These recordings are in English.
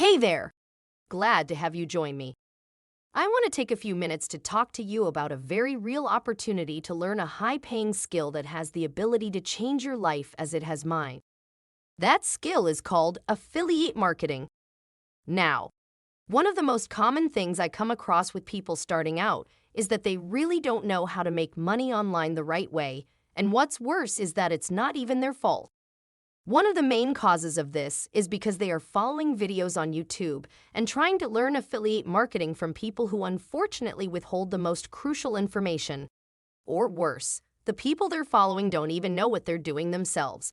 Hey there! Glad to have you join me. I want to take a few minutes to talk to you about a very real opportunity to learn a high-paying skill that has the ability to change your life as it has mine. That skill is called affiliate marketing. Now, one of the most common things I come across with people starting out is that they really don't know how to make money online the right way, and what's worse is that it's not even their fault. One of the main causes of this is because they are following videos on YouTube and trying to learn affiliate marketing from people who unfortunately withhold the most crucial information. Or worse, the people they're following don't even know what they're doing themselves.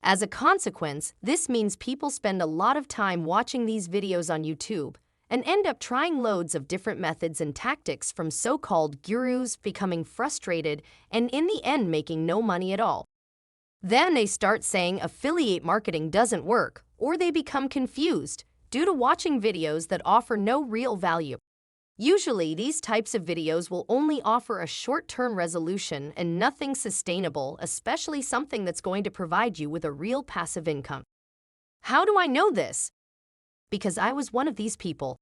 As a consequence, this means people spend a lot of time watching these videos on YouTube and end up trying loads of different methods and tactics from so-called gurus, becoming frustrated, and in the end making no money at all. Then they start saying affiliate marketing doesn't work, or they become confused due to watching videos that offer no real value. Usually, these types of videos will only offer a short-term resolution and nothing sustainable, especially something that's going to provide you with a real passive income. How do I know this? Because I was one of these people.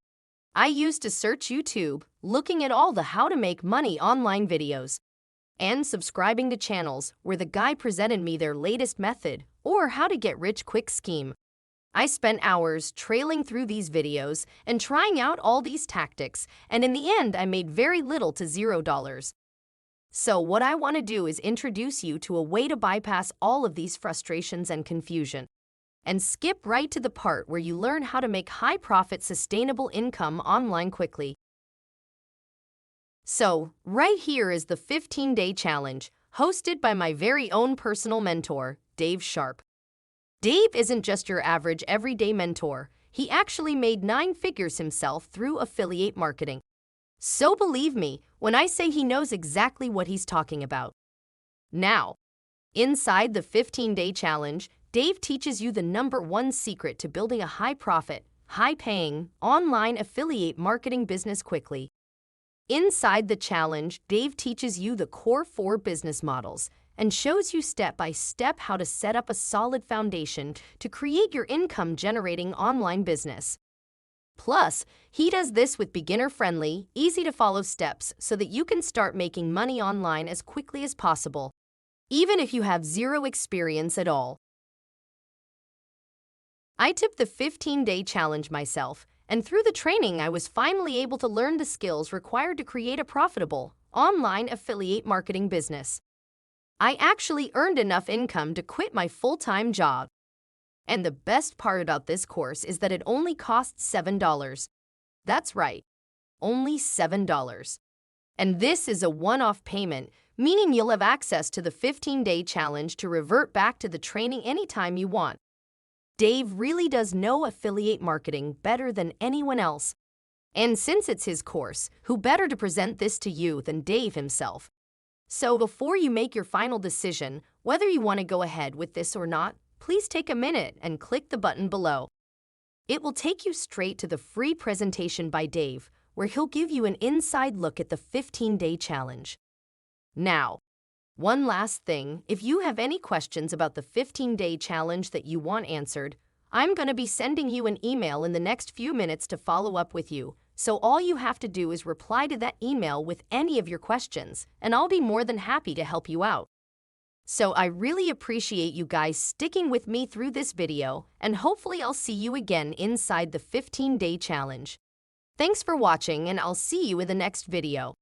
I used to search YouTube, looking at all the how to make money online videos, and subscribing to channels where the guy presented me their latest method or how to get rich quick scheme. I spent hours trailing through these videos and trying out all these tactics, and in the end I made very little to $0. So what I want to do is introduce you to a way to bypass all of these frustrations and confusion, and skip right to the part where you learn how to make high-profit sustainable income online quickly. So, right here is the 15-day challenge, hosted by my very own personal mentor, 𝗙𝗥𝗘𝗘. Dave isn't just your average everyday mentor. He actually made 9 figures himself through affiliate marketing. So believe me when I say he knows exactly what he's talking about. Now, inside the 15-day challenge, Dave teaches you the #1 secret to building a high-profit, high-paying, online affiliate marketing business quickly. Inside the challenge, Dave teaches you the core 4 business models and shows you step by step how to set up a solid foundation to create your income-generating online business. Plus, he does this with beginner-friendly, easy-to-follow steps so that you can start making money online as quickly as possible, even if you have zero experience at all. I took the 15-day challenge myself, and through the training, I was finally able to learn the skills required to create a profitable, online affiliate marketing business. I actually earned enough income to quit my full-time job. And the best part about this course is that it only costs $7. That's right, only $7. And this is a one-off payment, meaning you'll have access to the 15-day challenge to revert back to the training anytime you want. Dave really does know affiliate marketing better than anyone else. And since it's his course, who better to present this to you than Dave himself? So before you make your final decision, whether you want to go ahead with this or not, please take a minute and click the button below. It will take you straight to the free presentation by Dave, where he'll give you an inside look at the 15-day challenge. Now, one last thing, if you have any questions about the 15-day challenge that you want answered, I'm going to be sending you an email in the next few minutes to follow up with you. So all you have to do is reply to that email with any of your questions, and I'll be more than happy to help you out. So I really appreciate you guys sticking with me through this video, and hopefully I'll see you again inside the 15-day challenge. Thanks for watching, and I'll see you in the next video.